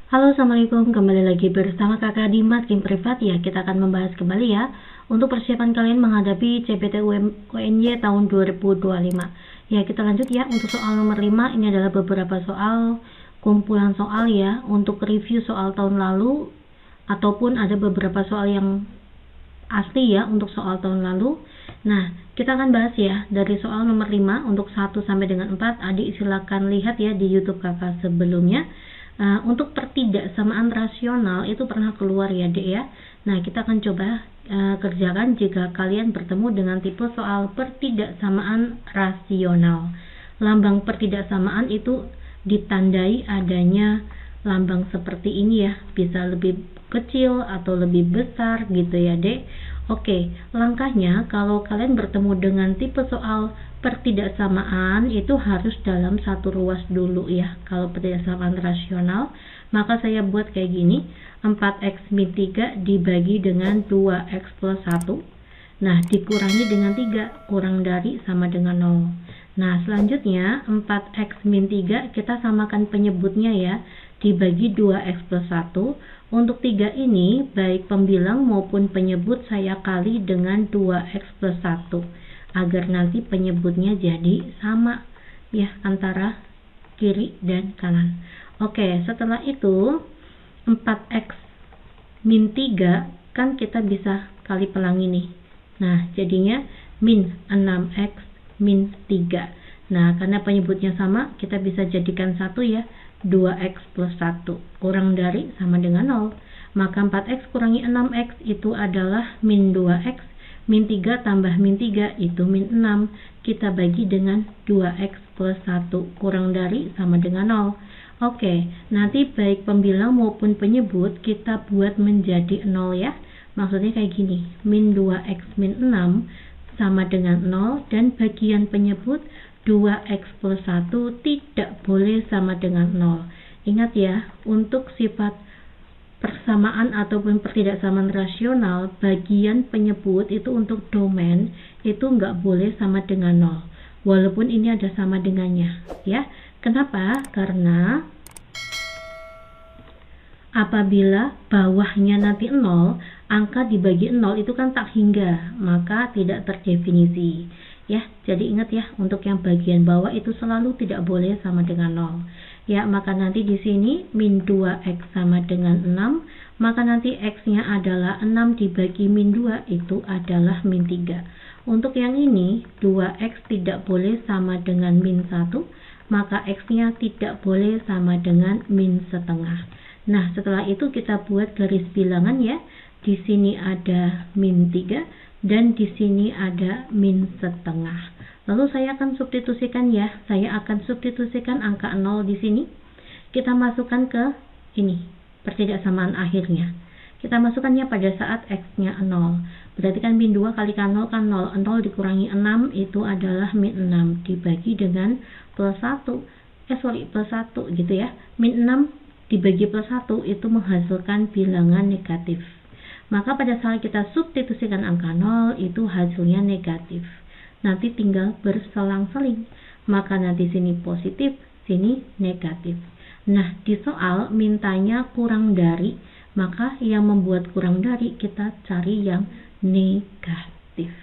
Halo, assalamualaikum. Kembali lagi bersama kakak di Matkim Privat ya. Kita akan membahas kembali ya untuk persiapan kalian menghadapi CPT UNY tahun 2025. Ya, kita lanjut ya untuk soal nomor 5. Ini adalah beberapa soal kumpulan soal ya untuk review soal tahun lalu, ataupun ada beberapa soal yang asli ya untuk soal tahun lalu. Nah, kita akan bahas ya dari soal nomor 5 untuk 1 sampai dengan 4. Adik silakan lihat ya di YouTube kakak sebelumnya. Untuk pertidaksamaan rasional itu pernah keluar ya dek ya. Nah, kita akan coba kerjakan jika kalian bertemu dengan tipe soal pertidaksamaan rasional. Lambang pertidaksamaan itu ditandai adanya lambang seperti ini ya, bisa lebih kecil atau lebih besar gitu ya dek. Oke, langkahnya kalau kalian bertemu dengan tipe soal pertidaksamaan itu harus dalam satu ruas dulu ya. Kalau pertidaksamaan rasional, maka saya buat kayak gini, 4x min 3 dibagi dengan 2x plus 1. Nah, dikurangi dengan 3, kurang dari sama dengan 0. Nah, selanjutnya 4x min 3 kita samakan penyebutnya ya, dibagi 2x plus 1. Untuk 3 ini, baik pembilang maupun penyebut saya kali dengan 2x plus 1, agar nanti penyebutnya jadi sama ya antara kiri dan kanan. Oke, setelah itu 4x min 3 kan kita bisa kali pelangi nih. Nah, jadinya min 6x min 3. Nah, karena penyebutnya sama, kita bisa jadikan 1 ya, 2x plus 1 kurang dari sama dengan 0. Maka 4x kurangi 6x itu adalah min 2x, min 3 tambah min 3 itu min 6. Kita bagi dengan 2x plus 1 kurang dari sama dengan 0. Oke, nanti baik pembilang maupun penyebut kita buat menjadi 0 ya. Maksudnya kayak gini, min 2x min 6 sama dengan 0, dan bagian penyebut 2x plus 1 tidak boleh sama dengan 0. Ingat ya, untuk sifat persamaan ataupun pertidaksamaan rasional, bagian penyebut itu untuk domain itu nggak boleh sama dengan 0. Walaupun ini ada sama dengannya ya. Kenapa? Karena apabila bawahnya nanti 0, angka dibagi 0 itu kan tak hingga, maka tidak terdefinisi ya. Jadi ingat ya, untuk yang bagian bawah itu selalu tidak boleh sama dengan 0 ya. Maka nanti di sini min 2x sama dengan 6, maka nanti x-nya adalah 6 dibagi min 2 itu adalah min 3. Untuk yang ini 2x tidak boleh sama dengan min 1, maka x-nya tidak boleh sama dengan min setengah. Nah, setelah itu kita buat garis bilangan ya. Di sini ada min 3 dan di sini ada min setengah. Lalu saya akan substitusikan ya. Saya akan substitusikan angka 0 di sini. Kita masukkan ke ini, pertidaksamaan akhirnya. Kita masukkannya pada saat x-nya 0. Berarti kan min 2 kali 0 kan 0. 0 dikurangi 6 itu adalah min 6 dibagi dengan plus 1. Plus 1 gitu ya. Min 6 dibagi plus 1 itu menghasilkan bilangan negatif. Maka pada saat kita substitusikan angka 0 itu hasilnya negatif. Nanti tinggal berselang-seling. Maka nanti sini positif, sini negatif. Nah, di soal mintanya kurang dari, maka yang membuat kurang dari kita cari yang negatif.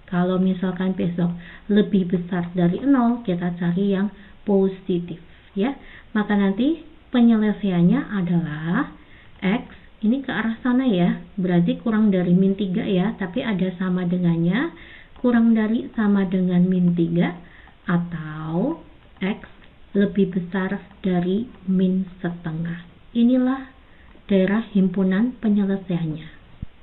Kalau misalkan besok lebih besar dari 0, kita cari yang positif ya. Maka nanti penyelesaiannya adalah x ini ke arah sana ya, berarti kurang dari min 3 ya, tapi ada sama dengannya, kurang dari sama dengan min 3, atau x lebih besar dari min setengah. Inilah daerah himpunan penyelesaiannya.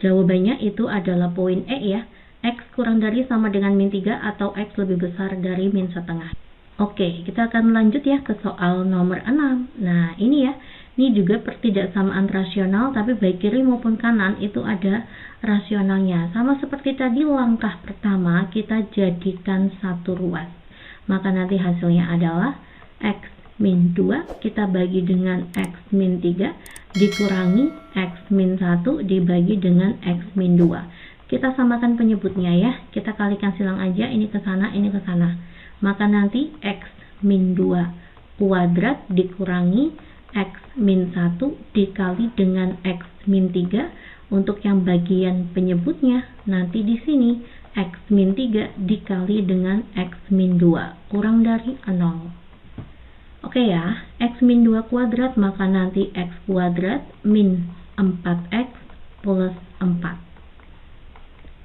Jawabannya itu adalah poin E ya, x kurang dari sama dengan min 3 atau x lebih besar dari min setengah. Oke, kita akan lanjut ya ke soal nomor 6. Nah, ini ya, ini juga pertidaksamaan rasional, tapi baik kiri maupun kanan itu ada rasionalnya. Sama seperti tadi, langkah pertama kita jadikan satu ruas. Maka nanti hasilnya adalah x min 2 kita bagi dengan x min 3 dikurangi x min 1 dibagi dengan x min 2. Kita samakan penyebutnya ya. Kita kalikan silang aja, ini ke sana, ini ke sana. Maka nanti x min 2 kuadrat dikurangi X min 1 dikali dengan X min 3. Untuk yang bagian penyebutnya, nanti di sini X min 3 dikali dengan X min 2 kurang dari 0. Oke ya, X min 2 kuadrat, maka nanti X kuadrat min 4X plus 4.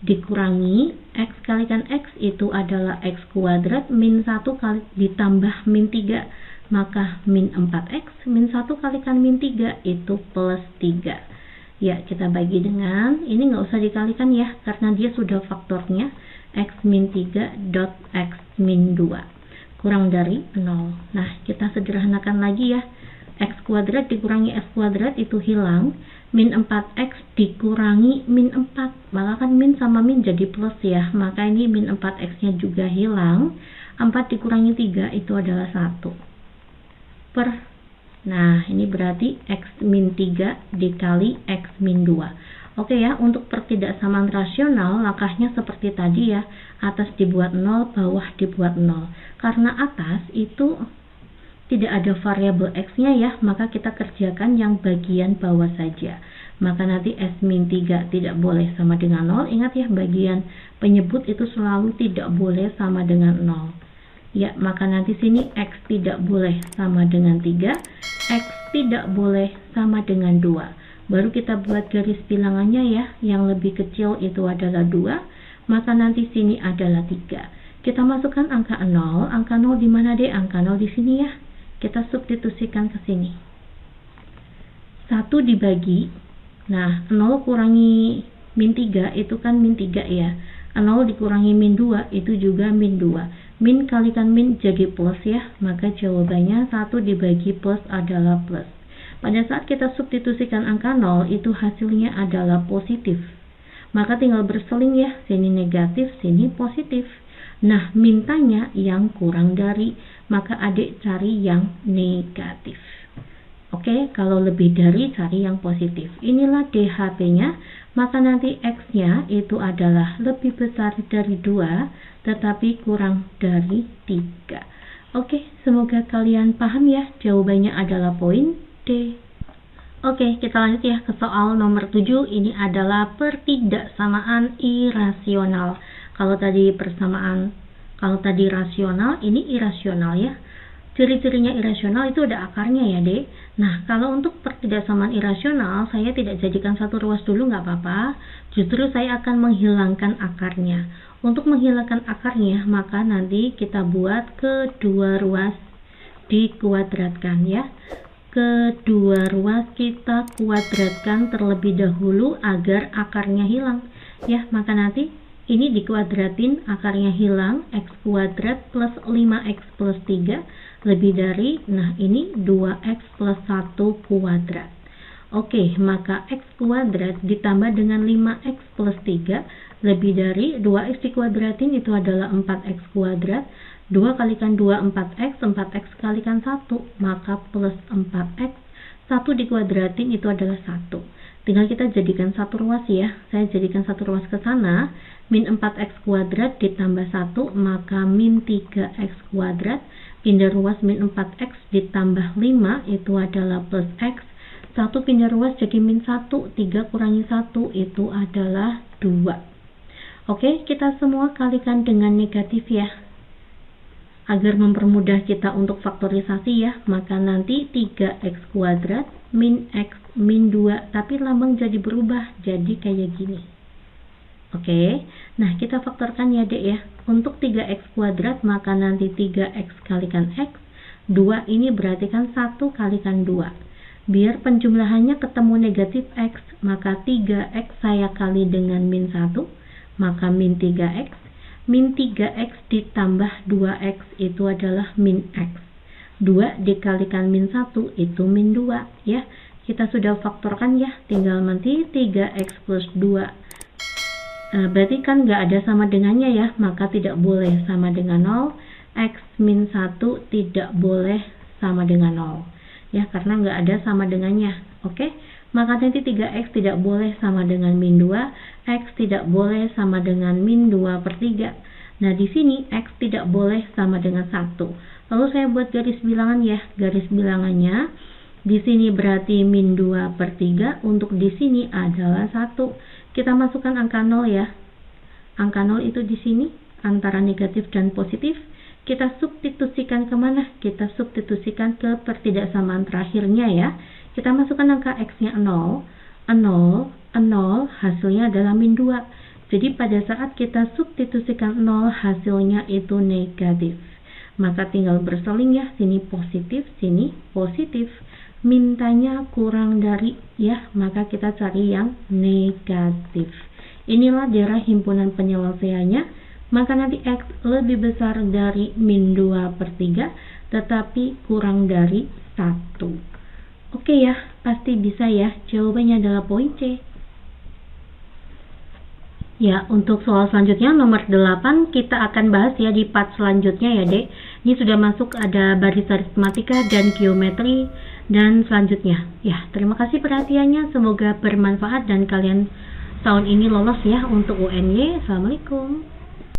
Dikurangi X kalikan X itu adalah X kuadrat min 1 kali ditambah min 3, maka min 4X min 1 kalikan min 3 itu plus 3. Ya, kita bagi dengan, ini nggak usah dikalikan ya, karena dia sudah faktornya X min 3 dot X min 2 kurang dari 0. Nah, kita sederhanakan lagi ya, X kuadrat dikurangi X kuadrat itu hilang, min 4X dikurangi min 4, maka kan min sama min jadi plus ya, maka ini min 4X nya juga hilang, 4 dikurangi 3 itu adalah 1 per, nah ini berarti X min 3 dikali X min 2. Oke ya, untuk pertidaksamaan rasional langkahnya seperti tadi ya, atas dibuat 0, bawah dibuat 0, karena atas itu tidak ada variabel X-nya ya, maka kita kerjakan yang bagian bawah saja. Maka nanti S min 3 tidak boleh sama dengan 0. Ingat ya, bagian penyebut itu selalu tidak boleh sama dengan 0. Ya, maka nanti sini X tidak boleh sama dengan 3, X tidak boleh sama dengan 2. Baru kita buat garis bilangannya ya, yang lebih kecil itu adalah 2, maka nanti sini adalah 3. Kita masukkan angka 0, angka 0 di mana deh? Angka 0 di sini ya. Kita substitusikan ke sini. 1 dibagi, nah 0 kurangi min 3 itu kan min 3 ya. 0 dikurangi min 2 itu juga min 2. Min kalikan min jadi plus ya, maka jawabannya 1 dibagi plus adalah plus. Pada saat kita substitusikan angka 0 itu hasilnya adalah positif. Maka tinggal berseling ya, sini negatif, sini positif. Nah, mintanya yang kurang dari, maka adik cari yang negatif. Oke, kalau lebih dari cari yang positif. Inilah DHP-nya, maka nanti X-nya itu adalah lebih besar dari 2, tetapi kurang dari 3. Oke, semoga kalian paham ya, jawabannya adalah poin D. Oke, kita lanjut ya ke soal nomor 7. Ini adalah pertidaksamaan irasional. Kalau tadi rasional, ini irasional ya. Ciri-cirinya irasional itu ada akarnya ya, Dek. Nah, kalau untuk pertidaksamaan irasional, saya tidak jadikan satu ruas dulu, nggak apa-apa. Justru saya akan menghilangkan akarnya. Untuk menghilangkan akarnya, maka nanti kita buat kedua ruas dikuadratkan ya. Kedua ruas kita kuadratkan terlebih dahulu agar akarnya hilang. Ya, maka nanti ini dikuadratin, akarnya hilang, X kuadrat plus 5X plus 3 lebih dari, nah ini 2X plus 1 kuadrat. Oke, maka X kuadrat ditambah dengan 5X plus 3 lebih dari 2X dikuadratin itu adalah 4X kuadrat, 2 kalikan 2 4X, 4X kalikan 1, maka plus 4X, 1 dikuadratin itu adalah 1. Tinggal kita jadikan satu ruas ya, saya jadikan satu ruas ke sana, min 4X kuadrat ditambah 1, maka min 3X kuadrat, pindah ruas min 4X ditambah 5 itu adalah plus X, 1 pindah ruas jadi min 1, 3 kurangi 1 itu adalah 2. Oke, kita semua kalikan dengan negatif ya, agar mempermudah kita untuk faktorisasi ya, maka nanti 3X kuadrat min X min 2, tapi lambang jadi berubah, jadi kayak gini. Oke, nah kita faktorkan ya Dek ya. Untuk 3X kuadrat maka nanti 3X kalikan X, 2 ini berarti kan 1 kalikan 2. Biar penjumlahannya ketemu negatif X, maka 3X saya kali dengan min 1, maka min 3X. Min 3X ditambah 2X itu adalah min X. 2 dikalikan min 1 itu min 2 ya. Kita sudah faktorkan ya, tinggal nanti 3X plus 2. Berarti kan nggak ada sama dengannya ya, maka tidak boleh sama dengan 0. X min 1 tidak boleh sama dengan 0 ya, karena nggak ada sama dengannya. Oke, maka nanti 3X tidak boleh sama dengan min 2, X tidak boleh sama dengan min 2 per 3. Nah di sini X tidak boleh sama dengan 1. Lalu saya buat garis bilangan ya, garis bilangannya Di sini berarti min 2/3, untuk di sini adalah 1. Kita masukkan angka 0 ya. Angka 0 itu di sini, antara negatif dan positif. Kita substitusikan kemana? Kita substitusikan ke pertidaksamaan terakhirnya ya. Kita masukkan angka X-nya 0, 0, 0, hasilnya adalah min 2. Jadi pada saat kita substitusikan 0, hasilnya itu negatif. Maka tinggal berseling ya, sini positif, sini positif. Mintanya kurang dari ya, maka kita cari yang negatif. Inilah daerah himpunan penyelesaiannya. Maka nanti X lebih besar dari min 2/3 tetapi kurang dari 1. Oke ya, pasti bisa ya. Jawabannya adalah poin C. Ya, untuk soal selanjutnya nomor 8 kita akan bahas ya di part selanjutnya ya, Dek. Ini sudah masuk ada baris aritmatika dan geometri dan selanjutnya. Ya, terima kasih perhatiannya. Semoga bermanfaat dan kalian tahun ini lolos ya untuk UNY. Assalamualaikum.